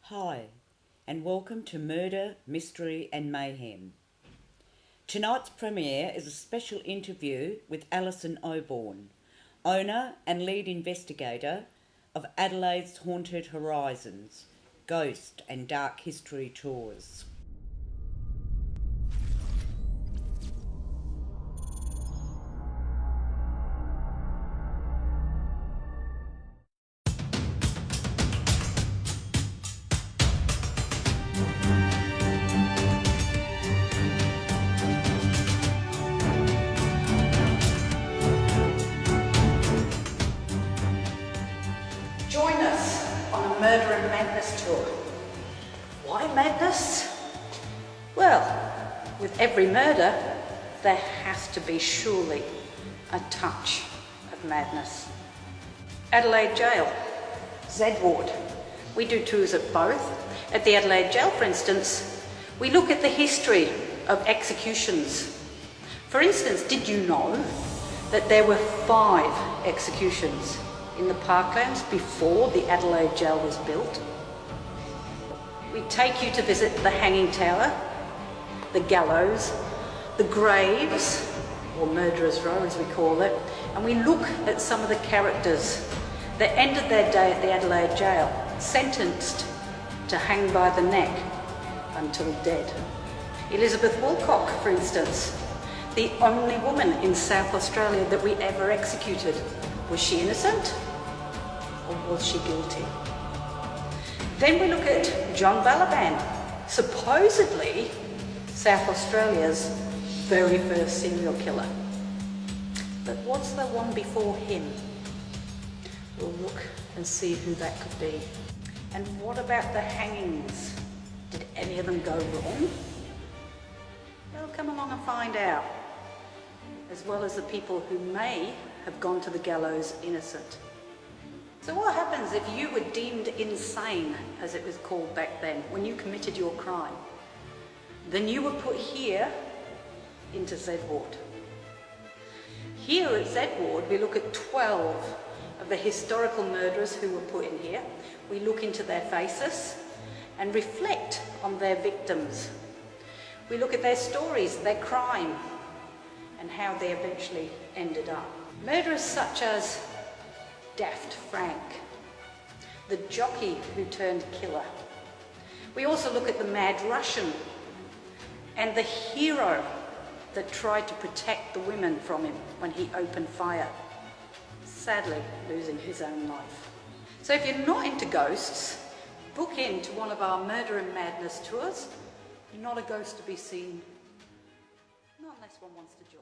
Hi, and welcome to Murder, Mystery and Mayhem. Tonight's premiere is a special interview with Alison Oborn, owner and lead investigator of Adelaide's Haunted Horizons, Ghost and Dark History Tours. Join us on a murder and madness tour. Why madness? Well, with every murder, there has to be surely a touch of madness. Adelaide Jail, Z Ward. We do tours at both. At the Adelaide Jail, for instance, we look at the history of executions. For instance, did you know that there were 5 executions in the parklands before the Adelaide Jail was built? We take you to visit the hanging tower, the gallows, the graves, or murderer's row as we call it, and we look at some of the characters that ended their day at the Adelaide Jail, sentenced to hang by the neck until dead. Elizabeth Woolcock, for instance, the only woman in South Australia that we ever executed. Was she innocent or was she guilty? Then we look at John Balaban, supposedly South Australia's very first serial killer. But what's the one before him? We'll look and see who that could be. And what about the hangings? Did any of them go wrong? Well, come along and find out, as well as the people who may have gone to the gallows innocent. So what happens if you were deemed insane, as it was called back then, when you committed your crime? Then you were put here into Z Ward. Here at Z Ward, we look at 12 of the historical murderers who were put in here. We look into their faces and reflect on their victims. We look at their stories, their crime, and how they eventually ended up. Murderers such as Daft Frank, the jockey who turned killer. We also look at the mad Russian and the hero that tried to protect the women from him when he opened fire, sadly losing his own life. So if you're not into ghosts, book into one of our Murder and Madness tours. You're not a ghost to be seen, not unless one wants to join us.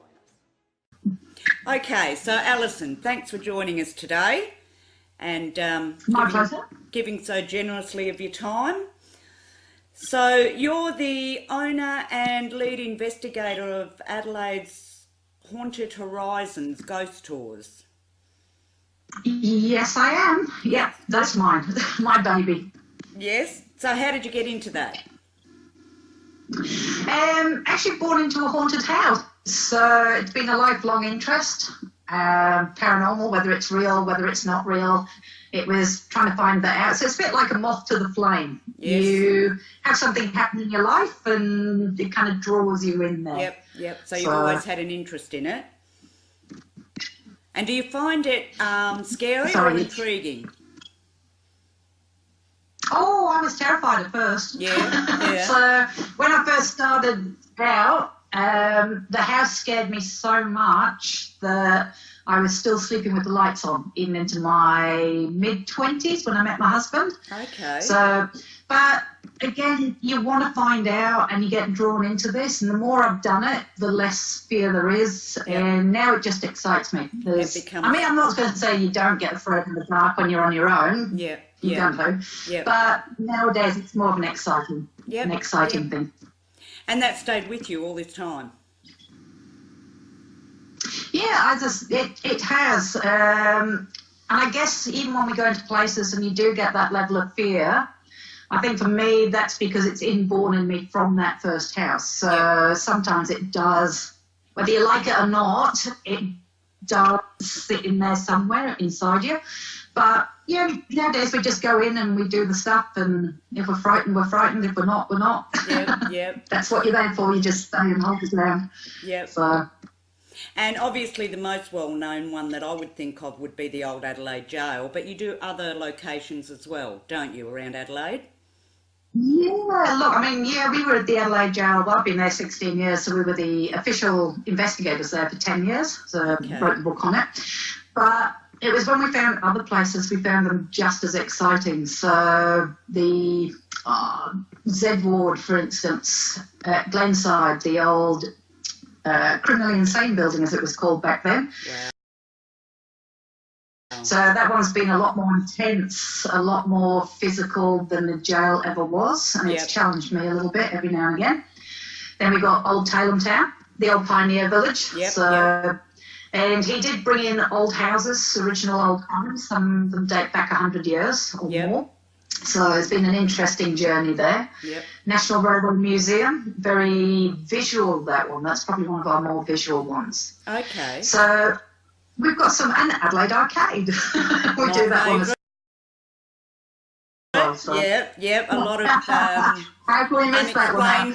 Okay, so Alison, thanks for joining us today and My pleasure. giving so generously of your time. So you're the owner and lead investigator of Adelaide's Haunted Horizons Ghost Tours. Yes, I am. Yeah, that's mine. My baby. Yes? So how did you get into that? Actually born into a haunted house. So it's been a lifelong interest. Paranormal, whether it's real, whether it's not real. It was trying to find that out. So it's a bit like a moth to the flame. Yes. You have something happen in your life and it kind of draws you in there. Yep. So you've always had an interest in it. And do you find it scary or intriguing? Oh, I was terrified at first. Yeah. So when I first started out, the house scared me so much that I was still sleeping with the lights on even into my mid-20s when I met my husband. Okay. So, but again, you want to find out and you get drawn into this, and the more I've done it, the less fear there is, and now it just excites me. I'm not going to say you don't get afraid in the dark when you're on your own. You don't know. But nowadays it's more of an exciting thing. And that stayed with you all this time? Yeah, it has. And I guess even when we go into places and you do get that level of fear, I think for me that's because it's inborn in me from that first house. So sometimes it does, whether you like it or not, it does sit in there somewhere inside you. But yeah, nowadays we just go in and we do the stuff, and if we're frightened, we're frightened. If we're not, we're not. Yep. That's what you're there for. You just stay and hold it down. Yep. So. And obviously the most well-known one that I would think of would be the old Adelaide jail, but you do other locations as well, don't you, around Adelaide? Yeah, look, I mean, yeah, we were at the Adelaide jail. Well, I've been there 16 years, so we were the official investigators there for 10 years, so I wrote the book on it. But it was when we found other places, we found them just as exciting. So the Z Ward, for instance, at Glenside, the old criminally insane building, as it was called back then. Wow. So that one's been a lot more intense, a lot more physical than the jail ever was, and it's challenged me a little bit every now and again. Then we got Old Tailem Town, the old pioneer village. And he did bring in old houses, original old homes. Some of them date back 100 years or more. So it's been an interesting journey there. National Railway Museum, very visual, that one. That's probably one of our more visual ones. Okay. So we've got some, and Adelaide Arcade. We do that one as well. So. A lot of how can we miss that one?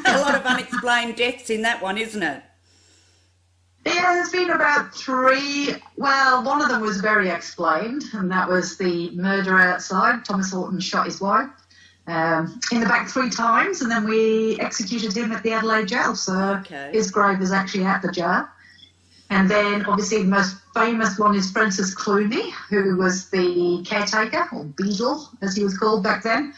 A lot of unexplained deaths in that one, isn't it? Yeah, there's been about 3. Well, one of them was very explained, and that was the murder outside. Thomas Horton shot his wife in the back 3 times, and then we executed him at the Adelaide jail. So his grave is actually at the jail. And then, obviously, the most famous one is Francis Clooney, who was the caretaker, or Beadle, as he was called back then.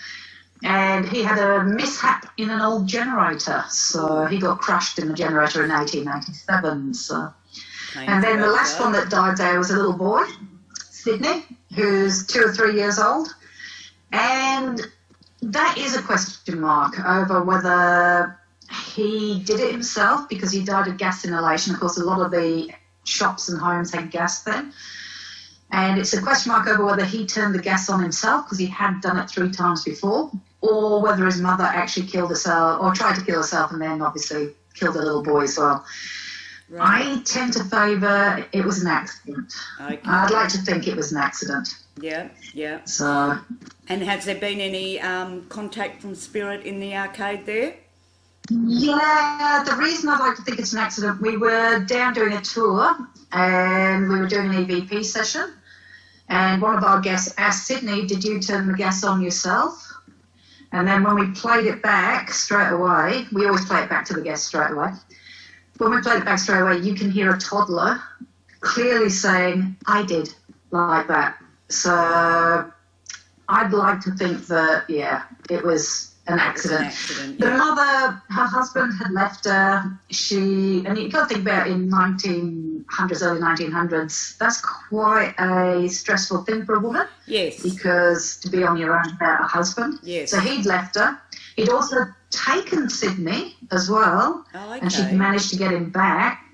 And he had a mishap in an old generator, so he got crushed in the generator in 1897. So. And then the last one that died there was a little boy, Sydney, who's 2 or 3 years old. And that is a question mark over whether he did it himself, because he died of gas inhalation. Of course, a lot of the shops and homes had gas then. And it's a question mark over whether he turned the gas on himself, because he had done it 3 times before, or whether his mother actually killed herself, or tried to kill herself and then obviously killed the little boy as well. Right. I tend to favour it was an accident. Okay. I'd like to think it was an accident. Yeah. So. And has there been any contact from spirit in the arcade there? Yeah, the reason I'd like to think it's an accident, we were down doing a tour and we were doing an EVP session, and one of our guests asked Sydney, did you turn the gas on yourself? And then when we played it back straight away, we always play it back to the guest straight away. When we played it back straight away, you can hear a toddler clearly saying, I did, like that. So I'd like to think that, it was an accident. The mother, her husband had left her. And you got to think about in 1900s, early 1900s, that's quite a stressful thing for a woman. Yes. Because to be on your own without a husband. Yes. So he'd left her. He'd also taken Sydney as well. Oh, okay. And she'd managed to get him back.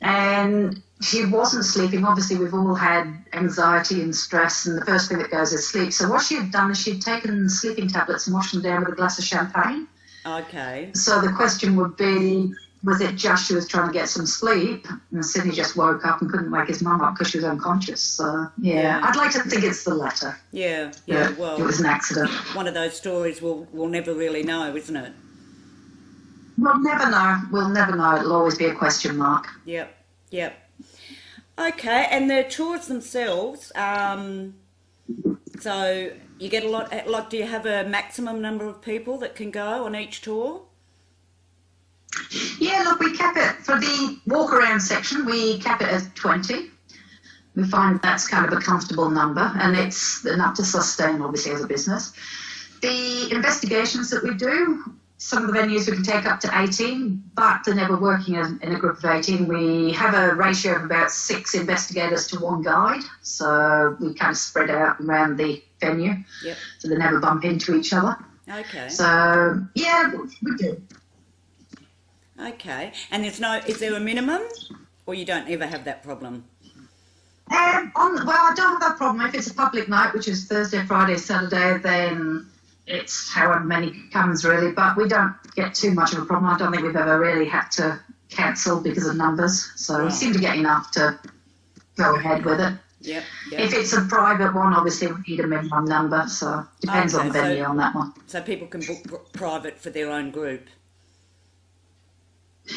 And she wasn't sleeping. Obviously, we've all had anxiety and stress, and the first thing that goes is sleep. So what she had done is she'd taken sleeping tablets and washed them down with a glass of champagne. Okay. So the question would be, was it just she was trying to get some sleep, and Sydney just woke up and couldn't wake his mum up because she was unconscious? So, I'd like to think it's the latter. Yeah, well, it was an accident. One of those stories we'll never really know, isn't it? We'll never know. It'll always be a question mark. Yep. Okay, and the tours themselves, so you get a lot, do you have a maximum number of people that can go on each tour? Yeah, look, we cap it, for the walk-around section, we cap it at 20. We find that's kind of a comfortable number, and it's enough to sustain, obviously, as a business. The investigations that we do, some of the venues we can take up to 18, but they're never working in a group of 18. We have a ratio of about 6 investigators to 1 guide, so we kind of spread out around the venue, so they never bump into each other. Okay. So, yeah, we do. Okay, and is there a minimum, or you don't ever have that problem? Well, I don't have that problem. If it's a public night, which is Thursday, Friday, Saturday, then it's however many comes really, but we don't get too much of a problem. I don't think we've ever really had to cancel because of numbers, so we seem to get enough to go ahead with it. Yep. If it's a private one, obviously we need a minimum number, so depends on the venue on that one. So people can book private for their own group?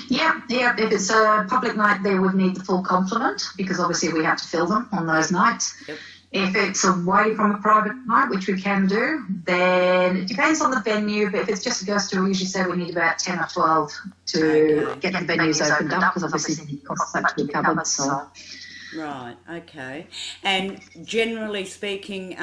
Yeah. If it's a public night, they would need the full complement because obviously we have to fill them on those nights. Yep. If it's away from a private night, which we can do, then it depends on the venue. But if it's just a ghost tour, we usually say we need about 10 or 12 to get the venues opened up because obviously the costs have to be covered. So. Right, okay. And generally speaking,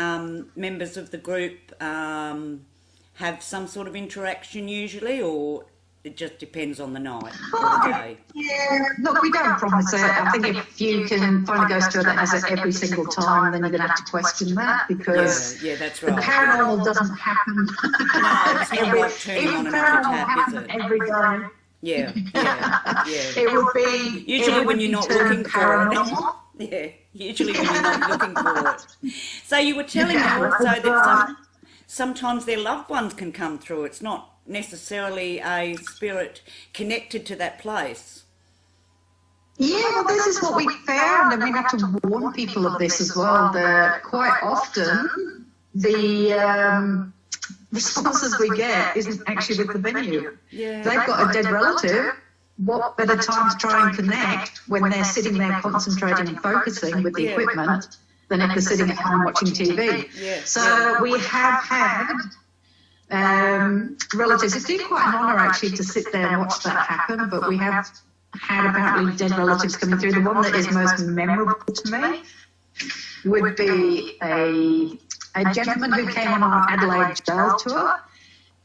members of the group have some sort of interaction usually, or it just depends on the night or the day? Yeah, look, we don't promise it. I think if you can find a ghost tour that has it every single time, then you're going to have to question that because that's right. the paranormal doesn't happen. No, it's not like turning on and off a tap, is it? Every day. Yeah. It would be usually when you're not looking for it. Yeah, usually when you're not looking for it. So you were telling me also that sometimes their loved ones can come through. It's not necessarily a spirit connected to that place. Yeah, well, this is what we found, and we have to warn people of this as well, that quite often the responses we get isn't actually with the venue. Yeah. They've got a dead relative. What better time to try and connect when they're sitting there concentrating and focusing with the equipment than if they're sitting at home watching TV. Yeah. So we have had relatives. It's been quite an honour actually to sit there and watch that happen, but we have had apparently dead relatives coming through. The one that is most memorable to me would be a gentleman who came on our Adelaide jail tour,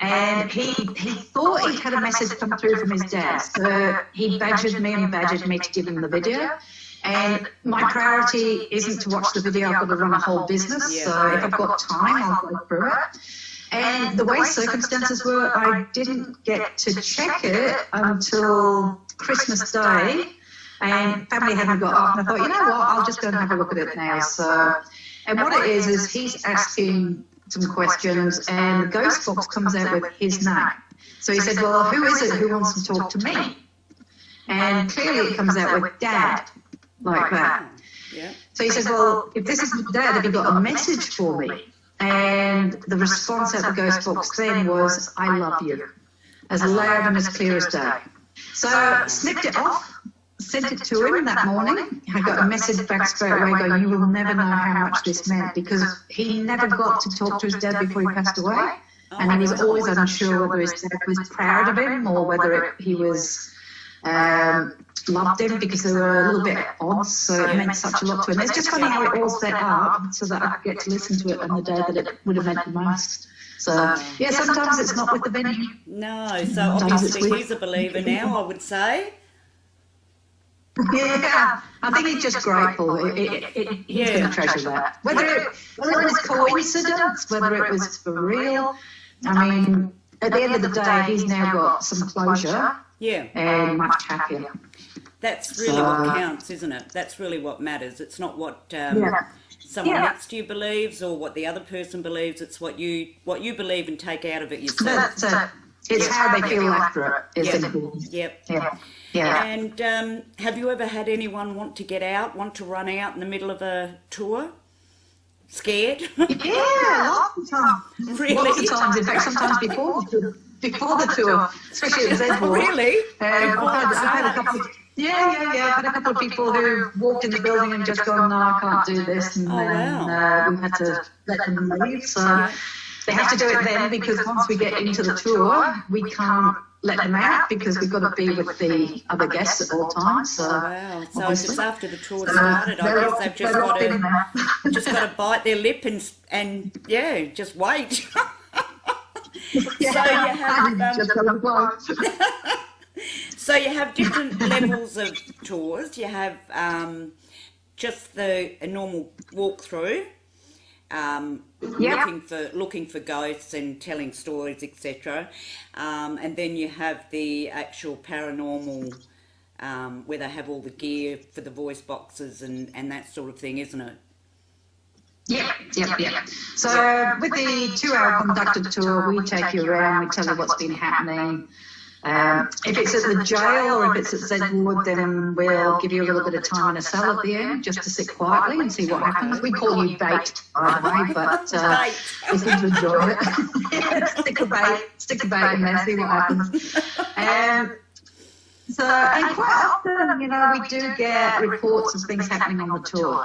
and he thought he'd had a message come through from his dad, so he badgered me to give him the video. And my priority isn't to watch the video, I've got to run a whole business, so if I've got time, I'll go through it. And the way circumstances were, I didn't get to check it until Christmas Day, and family hadn't got up, and I thought, you know what, I'll just go and have a look at it now. So, and what it is he's asking some questions, and the ghost box comes out with his name. So he said, well, who is it who wants to talk to me? And clearly it comes out with Dad, like that. Yeah. So he says, well, if this is Dad, have you got a message for me? And the response out of the ghost box then was, I love you, as loud and as clear as day. So snipped it off, sent it to him that morning. I got a message back straight away going, you will never know how much this meant, because he never got to talk to his dad before he passed away. And he was always unsure whether his dad was proud of him or whether he was loved him, because they were a little bit at odds, so it meant such a lot to him. It's just funny how it all set up so that I could get to listen to it on the day that it would have meant the most. So, yeah, sometimes it's not with the venue. No, so obviously he's a believer now, I would say. Yeah, I think he's just grateful. He's going to treasure that. Whether it was coincidence, whether it was for real, I mean, at the end of the day, he's now got some closure. Yeah. And much happier. That's really what counts, isn't it? That's really what matters. It's not what someone next to you believes or what the other person believes. It's what you believe and take out of it yourself. That's it. It's how they feel after it is important. Yep. Yeah. And have you ever had anyone want to run out in the middle of a tour? Scared? Yeah, lots of times. Really? Lots of times. In fact, sometimes before the tour, especially at Oborn. Really? I've had a couple of, I've had a couple of people who walked in the building and just gone, no, I can't do this, and then we had to let them leave. So they have to do it then, because once we get into the tour, we can't let them out because we've got to be with the other guests at all times. So, so just after the tour started, I guess they've just got to bite their lip and just wait. So you have different levels of tours. You have just a normal walkthrough, looking for ghosts and telling stories, etc. And then you have the actual paranormal, where they have all the gear for the voice boxes and that sort of thing, isn't it? Yep. So with the 2-hour conducted tour, we take you around, we tell you what's been happening. If it's at the jail or if it's at Zedwood, then we'll give you a little bit of time in a cell at the end just to sit quietly and see what happens. We call you bait, by the way, but you seem to enjoy it. stick a bait in there, see what happens. And quite often, you know, we do get reports of things happening on the tour.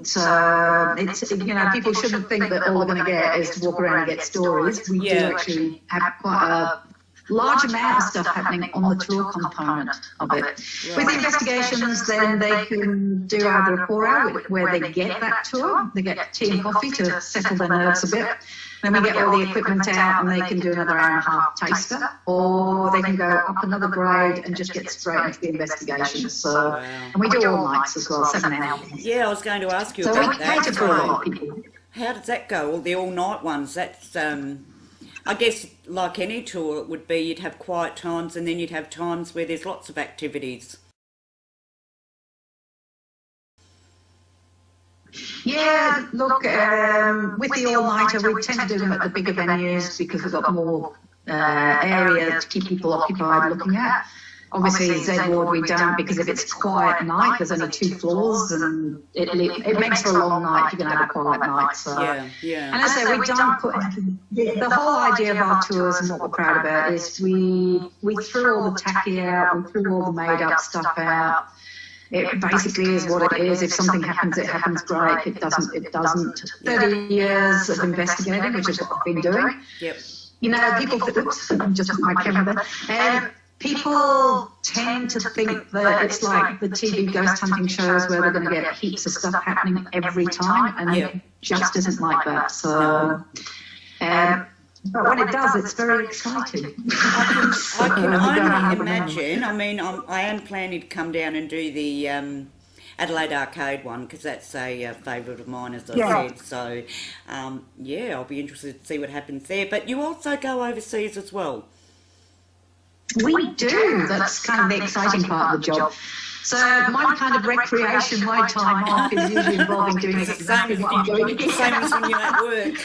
So it's, you know, people shouldn't think that all we're going to get is to walk around and get stories. We do actually have quite a large amount of stuff happening on the tour component of it. With the investigations, then they can do either a 4-hour where they get that tour, they get tea and coffee to settle their nerves a bit. Then we get all the equipment out and they can do another hour and a half taster, or they can go up another grade and just get straight into the investigation. So, and we do all nights as well, 7 hours. Yeah, I was going to ask you about that. So we cater for a lot of people. How does that go? All the all-night ones, that's, I guess like any tour it would be, you'd have quiet times and then you'd have times where there's lots of activities. Yeah, look, with the all-nighter, we tend to do them at the bigger venues because we've got more area to keep people occupied looking at. Obviously, Zedwood we don't, because if it's quiet night, there's only 2 floors and it makes for a long night if you're going to have a quiet night. So. Yeah. And as I say, we don't put the whole idea of our tours and what we're proud about is we threw all the tacky out, we threw all the made-up stuff out. It basically is what it is. If something happens, it happens, great. If it doesn't, it doesn't. 30 years of investigating, which is what I've been doing. Yep. You know, people, oops, just my camera there. People tend to think that it's like the TV ghost hunting shows where they're going to get heaps of stuff happening every time, and it just isn't like that. So, but when it does, it's very exciting. I can only imagine. I mean, I am planning to come down and do the Adelaide Arcade one because that's a favourite of mine, as I said. So, yeah, I'll be interested to see what happens there. But you also go overseas as well. We do. That's kind of the exciting part of the job. So my kind of recreation, my time off is usually involving doing exactly what I'm doing. Same as when you're at work.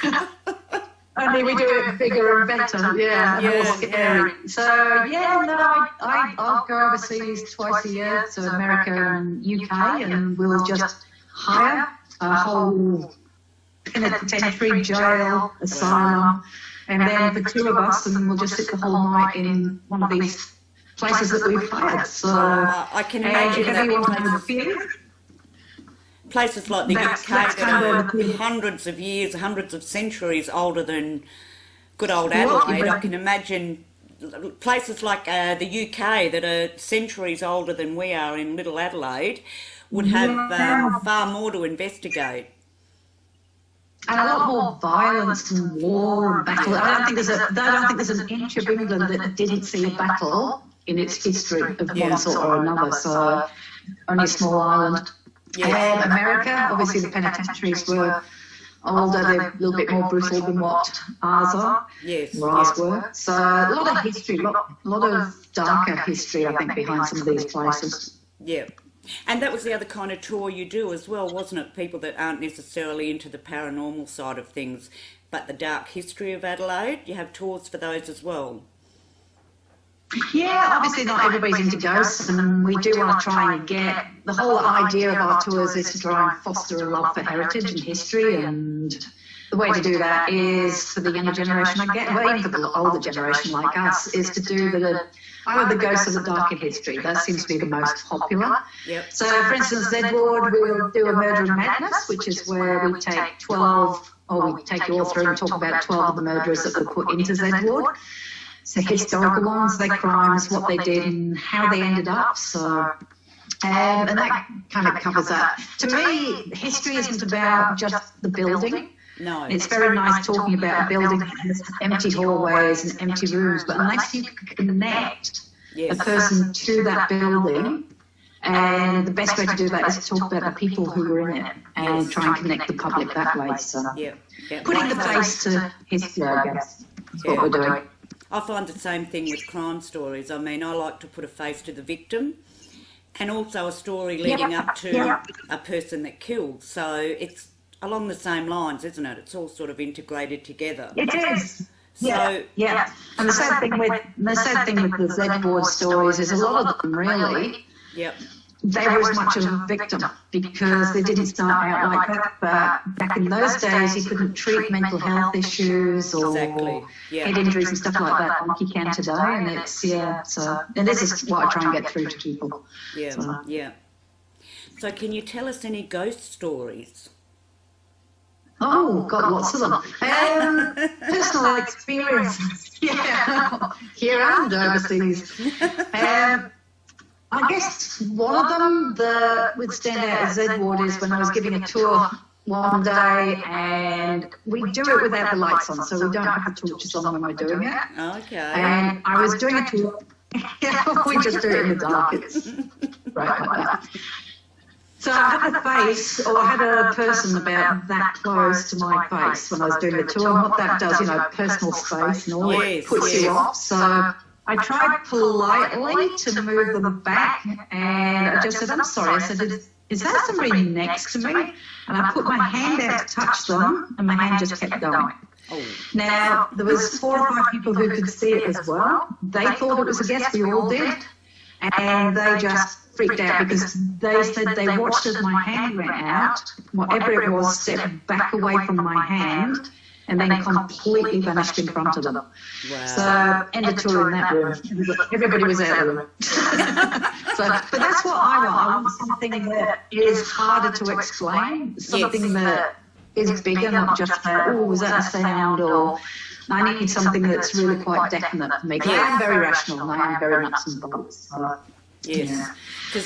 Only we do it bigger and better, and more scary. So, I'll go overseas twice a year, so America and UK, and we'll just hire a whole penitentiary, jail, asylum, and then the 2 of us, and we'll just sit the whole night in one of these places that we've hired. So, I can imagine that. Places like the UK that are hundreds of years, hundreds of centuries older than good old Adelaide. I can imagine places like the UK that are centuries older than we are in little Adelaide would have far more to investigate. And a lot more violence and war and battle. I don't think there's an inch of England that didn't see a battle in its history of one sort or another. So only a small island. Yeah. America, obviously the penitentiaries were older, they're a little bit more brutal than what ours are. Ours were. So a lot of history, a lot of darker history, I think, behind some of these places. Yeah. And that was the other kind of tour you do as well, wasn't it? People that aren't necessarily into the paranormal side of things, but the dark history of Adelaide. You have tours for those as well. Yeah, obviously not everybody's into ghosts, and we do want to try and get the whole idea of our tours is to try and foster a love for heritage and history, and the way to do that is for the younger generation, even for the older generation like us, is to do either the ghosts or the darker history. That seems to be the most popular. Yep. So, for instance, Zedwood, we'll do a Murder and Madness, which is where we take 12, or we take you all through and talk about 12 of the murderers that were put into Zedwood. So historical ones, their crimes, what they did and how they ended up. So, and that kind of covers that. To me, history isn't about just the building. No. It's very nice talking about a building that has empty hallways and empty rooms, but unless you connect a person to that building, and the best way to do that is to talk about the people who were in it and try and connect the public that way. So, putting the face to history, I guess, is what we're doing. I find the same thing with crime stories. I mean, I like to put a face to the victim and also a story leading up to a person that killed. So it's along the same lines, isn't it? It's all sort of integrated together. It is. So And the sad thing with the Z board stories is a lot of them really. Yep. They were as much of a victim because they didn't start out like that. But back in those days, you couldn't treat mental health issues or head injuries and stuff like that like you can today. And it's and this is what I try and get through to people. Yeah. So can you tell us any ghost stories? Oh, got lots of them. Personal experiences, here and overseas. I guess one of them that would stand out as Z Ward is when I was giving a tour one day, and we do it without the lights on, so we don't have the torches on when we're doing it. Okay. And I was doing a tour. We just do it in the dark. It's right like that. So I had a face, or I had a person about that close to my face when I was doing the tour. And what that does, personal space and all, it puts you off. So I tried politely to move them back, and I just said, I'm sorry. I said, is that somebody next to me? And I put my hand out to touch them, and my hand just kept going. Now, there was 4 or 5 people who could see it as well. They thought it was a guest, we all did, and they just freaked out because they said they watched as my hand went out, whatever it was stepped back away from my hand, and then completely vanished in front of them. Wow. So, end of tour in that room. Everybody was out of the room. But that's what I want. I want something that is harder to explain, something that is bigger, not just was that a sound, or I need something that's really quite definite for me. I am very rational, and I am very nuts and bolts.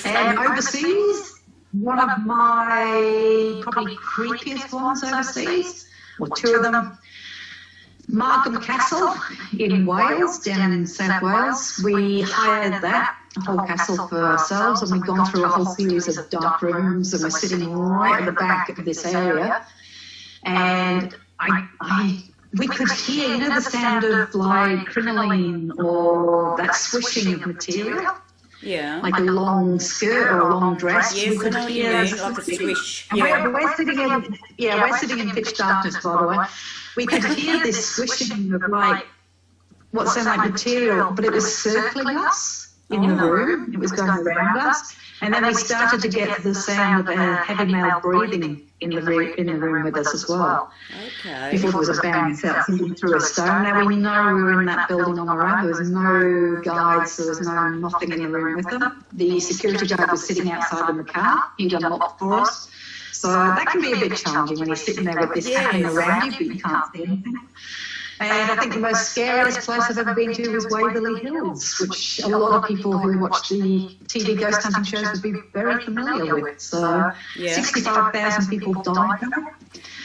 And overseas, one of my probably creepiest ones overseas, or 2 of them, Markham Castle in Wales, down in South Wales. We hired that whole castle for ourselves, and we've gone through a whole series of dark rooms, and we're sitting right at the back of this area. And we could hear, the sound of like crinoline or that swishing of material. Yeah. Like a long skirt or a long dress. Yes, we could hear like a swish. And we're sitting in pitch darkness, by the way. We could hear this swishing of like what sounded like material, but it was circling us in the room. It was going around us. And then we started to get the sound of a heavy male breathing in the room with us as well. Okay. Before there was a bang through a stone. Now we know we were in that building on our own. There was no guides. There was nothing in the room with them. The security guard was sitting outside in the car. He'd unlocked for us. So that can be a bit challenging when you're sitting there with this happening around you, but you can't see anything. And I think the most scariest place I've ever been to was Waverley Hills, which a lot of people who watch the TV ghost hunting shows would be very familiar with. So 65,000 people died there.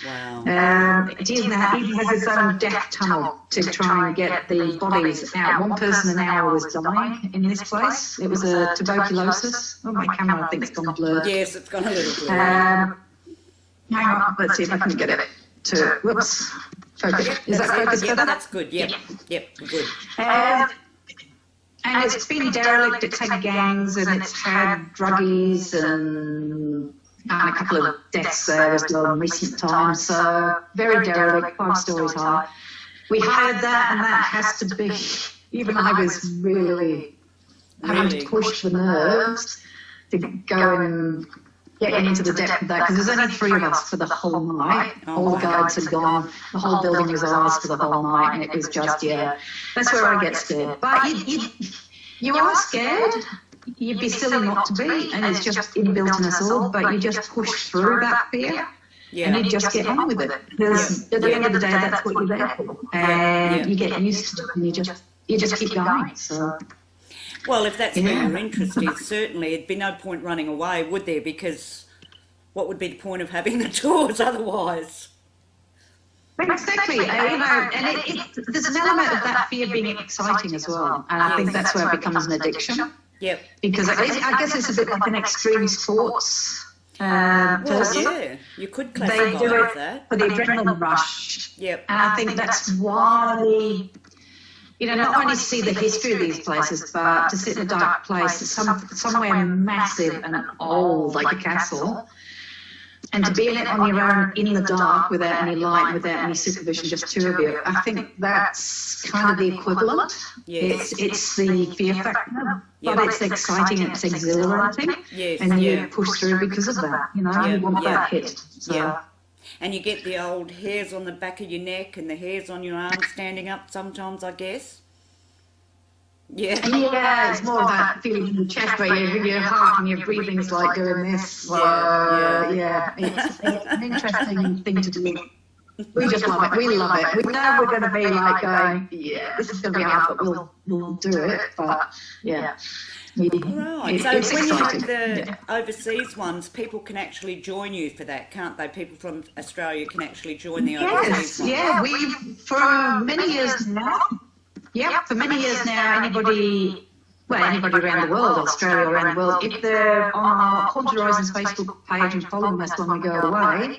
Wow. It even has its own death tunnel to try and get the bodies out. One person an hour was dying in this place. It was a tuberculosis. Oh, my camera I think it's gone blurred. Yes, it's gone a little blurred. Hang on, let's see if I can get it to, whoops. Focus. Is that focus better? That's good, yep, good. And it's been derelict, it's had gangs, and it's had druggies and a couple of deaths there as well in recent times, so very derelict, 5 stories high. We hired that, and that has to be, even I was really having to push the nerves to go and get into the depth of that, because there's only 3 of us for the whole night. All the guides had gone, the whole building was ours for the whole night, and it was just, that's where I get scared. But you are scared, you'd be silly not to be, and it's just inbuilt in us all, but you just push through that fear, and you just get on with it. Because at the end of the day, that's what you're there for, and you get used to it, and you just keep going, so... Well, if that's where your interest is, certainly it'd be no point running away, would there? Because what would be the point of having the tours otherwise? Exactly, and there's an element of that fear being exciting as well, and I think that's where it becomes an addiction. Yep. Because I guess it's a bit like an extreme sports person. Yeah, you could classify they do it that. For the adrenaline rush. Yep. And I think that's why... not only see the history of these places, but to sit in a dark place, somewhere massive and old, like a castle, And to be in it on your own in the dark without any light, without any supervision, just two of you, I think that's kind of the equivalent. Yes. It's the fear factor, but it's exciting, it's exhilarating, and you push through because of that. You know, you want that hit. So. And you get the old hairs on the back of your neck and the hairs on your arms standing up sometimes, I guess. Yeah, it's more of that feeling in the chest where your heart and your breathing's like doing this. It's an interesting thing to do. We just love it. We love it. We know we're going to be like going, this is going to be hard, but we'll do it. But right. So when you have the overseas ones, people can actually join you for that, can't they? People from Australia can actually join the overseas ones. Yeah, we've for many years now. Yeah, for many years now, anybody around the world, Australia, around the world, if they're on our Haunted Horizons Facebook page and following us when we go away,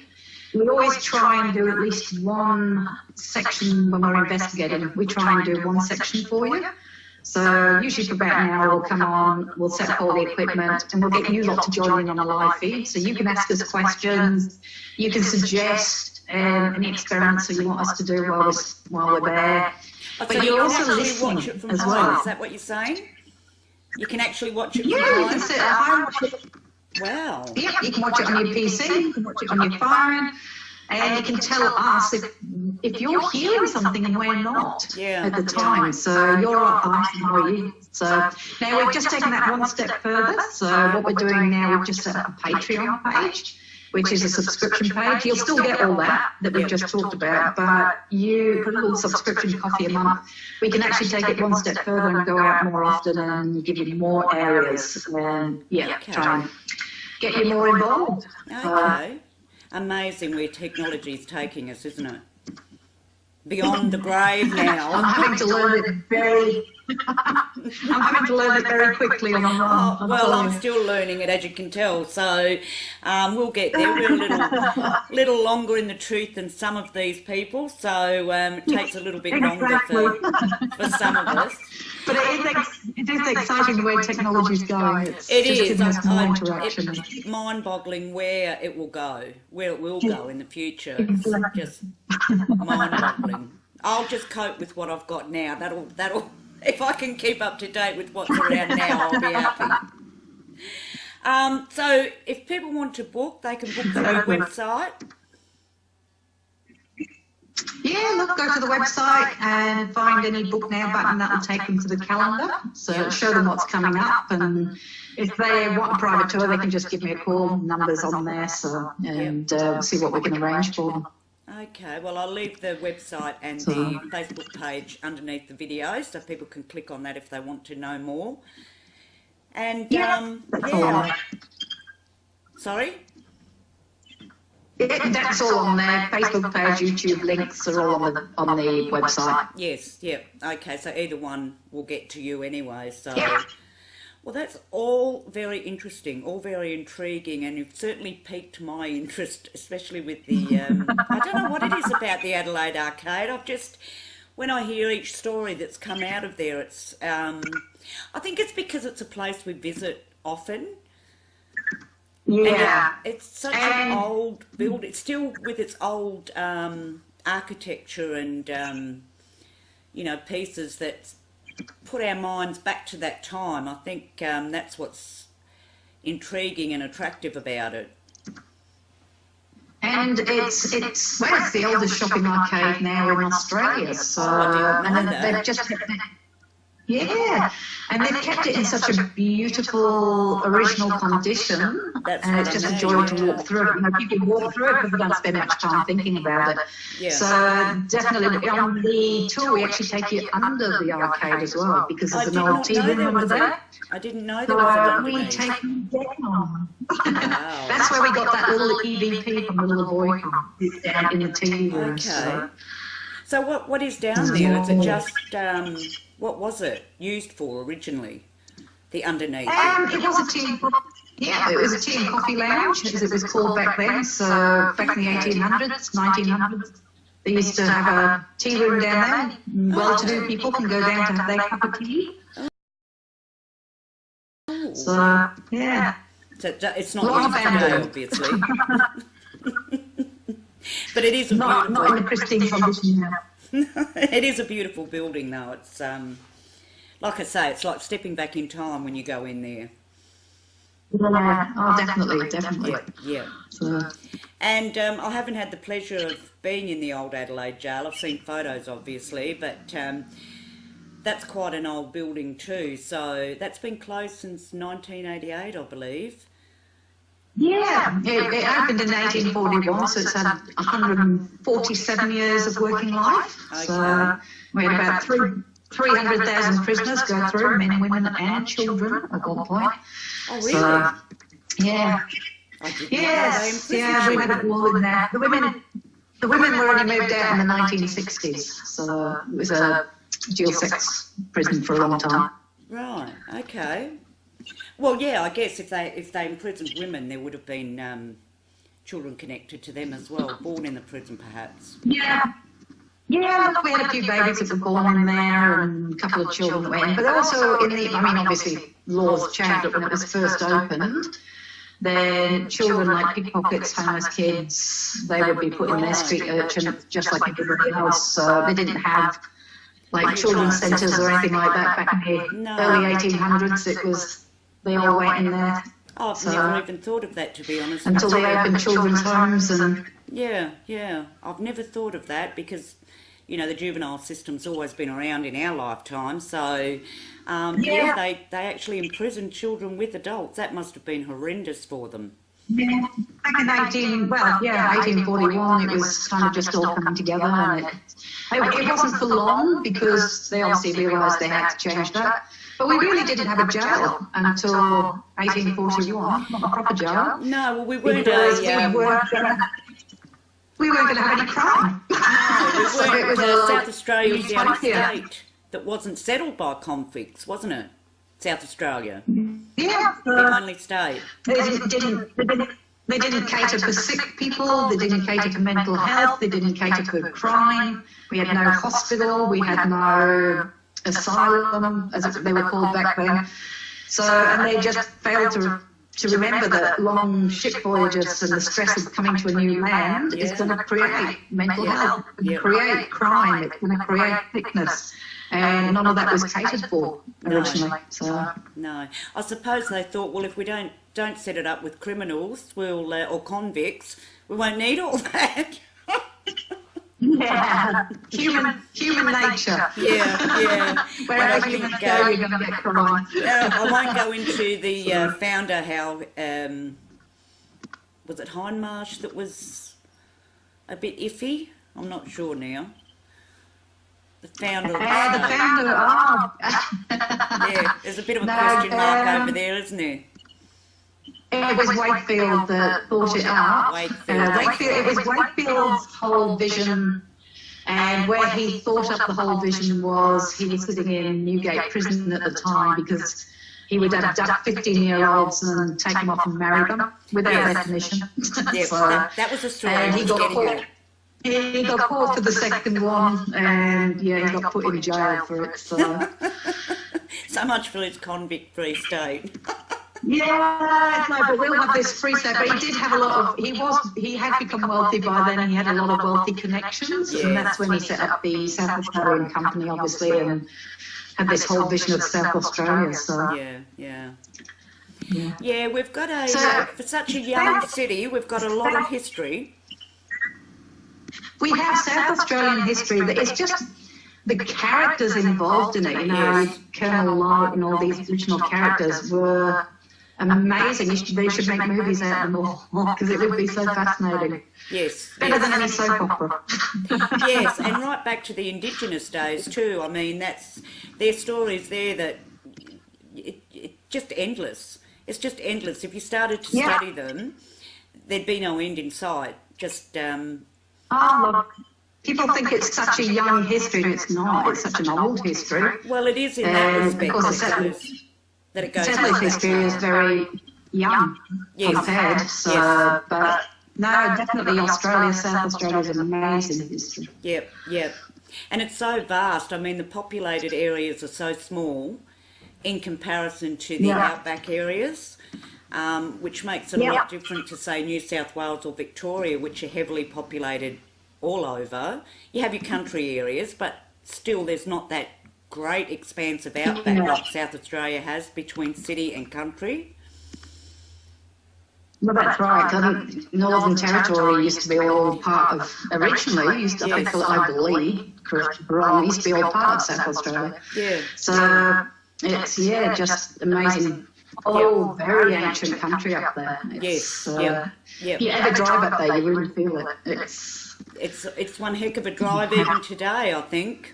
we always try and do at least one section when we're investigating. We try and do one section for you. So usually for about an hour we'll come on, we'll set up all the equipment, and we'll get you lot to join in on a live feed. So you can ask us questions, you can suggest any experiments that you want us to do while we're there. But so you also listening watch it from as well. Is that what you're saying? You can actually watch it from home? You can sit at home. Wow. Yeah, you can watch it on your PC, you can watch it on your phone, and you can tell us if you're hearing something and we're not at the time. So you're us and how are you? So now we've just taken that one step further. So what we're doing now, we've just set up a Patreon page, which is a subscription page. You'll still get all that we've just talked about, but you, for a little subscription coffee a month, we can actually take it one step further and go out more often and give you more areas and try and get you more involved. Okay. Amazing where technology is taking us, isn't it? Beyond the grave now. I'm having to learn it very quickly. I'm still learning it, as you can tell. So we'll get there. We're a little longer in the tooth than some of these people. So it takes a little bit longer for some of us. But it is exciting the way technology is going. It's mind-boggling where it will go, where it will go in the future. It's just mind-boggling. I'll just cope with what I've got now. That'll. If I can keep up to date with what's around now, I'll be happy. So if people want to book, they can book through the website. Yeah, go to the website and find any book now button that will take them to the calendar. So show them what's coming up, and if they want a private tour, they can just give me a call. Numbers on there, see what we can arrange for them. Okay, well I'll leave the website and the Facebook page underneath the video, so people can click on that if they want to know more. And sorry. That's all on there. Facebook page, YouTube links are all on the website. Yes, okay, so either one will get to you anyway. So, well, that's all very interesting, all very intriguing, and you've certainly piqued my interest, especially with the. I don't know what it is about the Adelaide Arcade. When I hear each story that's come out of there, it's. I think it's because it's a place we visit often. Yeah, it's such an old building. It's still with its old architecture and pieces that put our minds back to that time. I think that's what's intriguing and attractive about it. And it's the oldest shopping arcade now in Australia. So they've just. Yeah, and they've kept it in such a beautiful original condition, and it's just a joy to walk through it. You can walk through it, but we don't spend much time thinking about it. Yeah. So definitely on the tour we actually take you under the arcade as well, because there's an old TV room under there. I didn't know there was an we take you down. Wow. That's where we got that little EVP from the little boy down in the TV room. Okay. So what is down there? Is it just what was it used for originally? The underneath. It was a tea. Yeah, it was a tea and coffee lounge, as it was called back then. So back in the 1800s, 1900s, they used to have a tea room down there. Well-to-do people can go down to have their cup of tea. So yeah. So it's not used today, obviously. But it is a not in a pristine condition now. It is a beautiful building, though. It's like I say, it's like stepping back in time when you go in there. Yeah, oh, definitely. Yeah. So. And I haven't had the pleasure of being in the old Adelaide jail. I've seen photos, obviously, but that's quite an old building too. So that's been closed since 1988, I believe. Yeah, it opened in 1841, so it's had 147 years of working life. Okay. So we had about 300,000 prisoners go through, men, women and children at one point. Oh, really? So, yeah. Yes, we had it all in there. The women were only moved out in the 1960s, so it was a dual sex prison for a long time. Right, okay. Well, yeah, I guess if they imprisoned women, there would have been children connected to them as well, born in the prison perhaps. Yeah. Yeah, look, we had a few babies that were born in there and a couple of children that went in. But also obviously laws changed when it was first opened. Then children like pickpockets, homeless kids, they would be put in their street urchin just like everybody else. So they didn't have like children's centres or anything like that back in the early 1800s. It was, they all went in there. Oh, I've never even thought of that, to be honest. Until they opened children's homes and... Yeah. I've never thought of that because, you know, the juvenile system's always been around in our lifetime. So, they actually imprisoned children with adults. That must have been horrendous for them. Yeah, back in 1841, it was kind of just all coming together. And it wasn't for long because they obviously realised they had to change that. But we really didn't have a jail until 1841, not a proper jail. No, well, we weren't we weren't going to have any crime. No, South Australia was the only state that wasn't settled by convicts, wasn't it? South Australia. Yeah. The only state. They didn't cater for sick people, they didn't cater for mental health, they didn't cater for crime. We had no hospital, we had no asylum, as they were called back then. So, and they just failed to remember that long ship voyages and the stress of coming to a new land is going to create mental health, create crime, it's going to create sickness. And none of that was catered for originally. No. I suppose they thought, well, if we don't set it up with criminals, or convicts, we won't need all that. Yeah, human nature. Yeah. Wherever you go, you're going to get crime. I won't go into the founder, how, was it Hindmarsh that was a bit iffy? I'm not sure now. The founder. Yeah, there's a bit of a question mark over there, isn't there? It was Wakefield that thought it up. It was Wakefield's whole vision, and where he thought up the whole vision was he was sitting in Newgate prison at the time because he would abduct 15-year-olds and take them off and marry them without their permission. Yes, that was the story. And he got caught for the second one, and he got put in jail for it. So much for his convict-free state. Yeah, no, but we'll have this free state. But he did have a lot of. He had become wealthy by then, and he had a lot of wealthy connections, and that's when he set up the South Australian Company, obviously, and had this whole vision of South Australia. So yeah, we've got for such a young city, we've got a lot of history. We have South Australian history that it's just the characters involved in it. You know, Colonel Light and all these original characters were amazing. They should make movies out of them all because it would be so fascinating. Yes. Better than any soap opera. Yes, and right back to the Indigenous days too. I mean, their stories there that it's just endless. It's just endless. If you started to study them, there'd be no end in sight. Just look, people think it's such a young history, and it's not. It's such an old history. Well, it is in that respect. That it goes. Settlers' history is very young compared. So, but no, definitely South Australia is an amazing history. Yep. And it's so vast. I mean, the populated areas are so small in comparison to the outback areas. which makes it a lot different to, say, New South Wales or Victoria, which are heavily populated all over. You have your country areas, but still there's not that great expanse of outback like South Australia has between city and country. Well, that's right. Northern Territory used to be all part of, originally, used to, I believe, correct, wrong, used to be all part of South Australia. Yeah. So it's, just amazing. Oh, very ancient country up there. It's, if you ever drive up there, you really feel it. It's one heck of a drive even today, I think.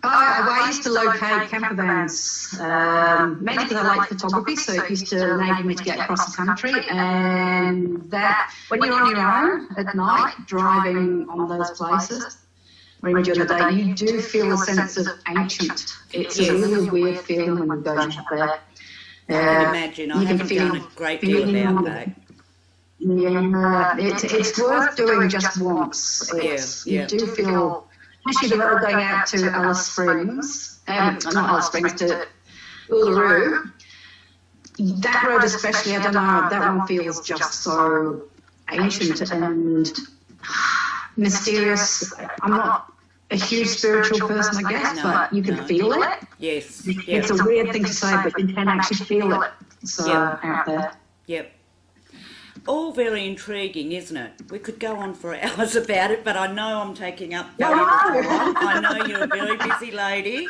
I used to locate camper vans, mainly because I like photography, so it used to enable me to get across the country. And that, when you're on your own at night, driving on those places, or even during the day, you do feel a sense of ancient. It's a really weird feeling when you're going up there. I can imagine. I haven't done a great deal about that. Yeah, it's worth doing just once. You do feel, especially the road going out to Alice Springs, not Alice Springs, to Uluru. That road especially, I don't know, that one feels just so ancient and mysterious. I'm not a huge spiritual person, I guess, but you can feel it. Yes. It's a weird thing to say, but you can actually feel it. So out there. Yep. All very intriguing, isn't it? We could go on for hours about it, but I know I'm taking up very little time. I know you're a very busy lady,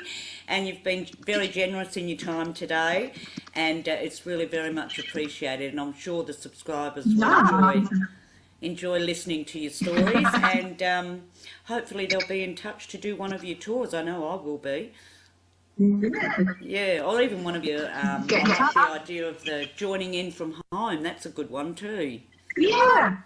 and you've been very generous in your time today, and it's really very much appreciated, and I'm sure the subscribers will enjoy listening to your stories, and hopefully they'll be in touch to do one of your tours. I know I will be. Yeah, or even one of your, the idea of the joining in from home, that's a good one too. Yeah,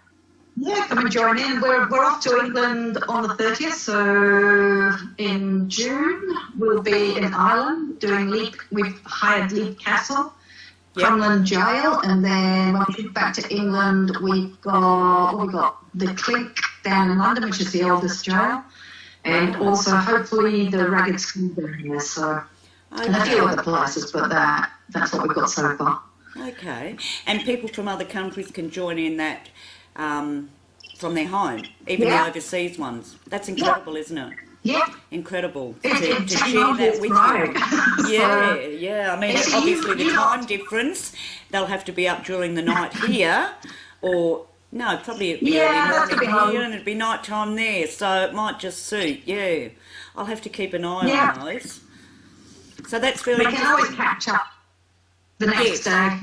come and join in. We're off to England on the 30th, so in June we'll be in Ireland doing we've hired Leap Castle, Crumlin Jail, and then when we get back to England we've got the Clink down in London, which is the oldest jail. And also, hopefully, the Ragged School down here, so and a few other places, but that's what we've got so far. Okay. And people from other countries can join in that from their home, even the overseas ones. That's incredible, isn't it? Yeah. Incredible to share that with you. Yeah. I mean, obviously, the time difference, they'll have to be up during the night here, or... No, probably it'd be early morning here and it'd be night time there, so it might just suit, I'll have to keep an eye on those. So that's very interesting. We can always catch up the next day.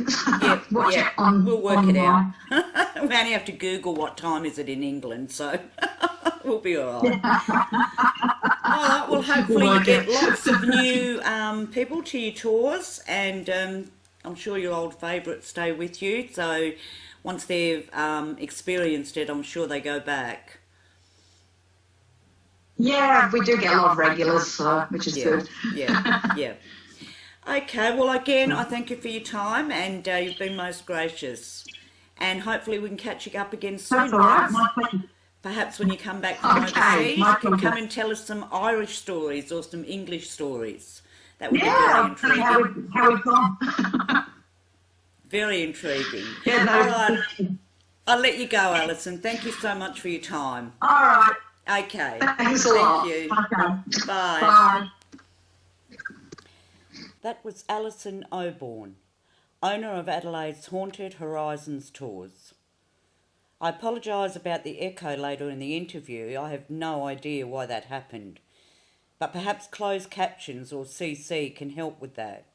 Watch it on, we'll work it out. We only have to Google what time is it in England, so we'll be all right. All right, well, hopefully you get lots of new people to your tours, and I'm sure your old favourites stay with you, so... Once they've experienced it, I'm sure they go back. Yeah, we do get a lot of regulars, which is good. Yeah. Okay, well, again, I thank you for your time, and you've been most gracious. And hopefully we can catch you up again soon. That's all right, my pleasure. Perhaps when you come back from overseas, you can come and tell us some Irish stories or some English stories. That would be very intriguing. How we've gone. Very intriguing. Yeah, no. All right. I'll let you go, Alison. Thank you so much for your time. All right. Okay. Thanks a lot. Thank you. Okay. Bye. That was Alison Oborn, owner of Adelaide's Haunted Horizons Tours. I apologise about the echo later in the interview. I have no idea why that happened. But perhaps closed captions or CC can help with that.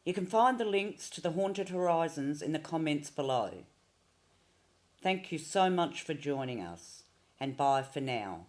You can find the links to the Haunted Horizons in the comments below. Thank you so much for joining us, and bye for now.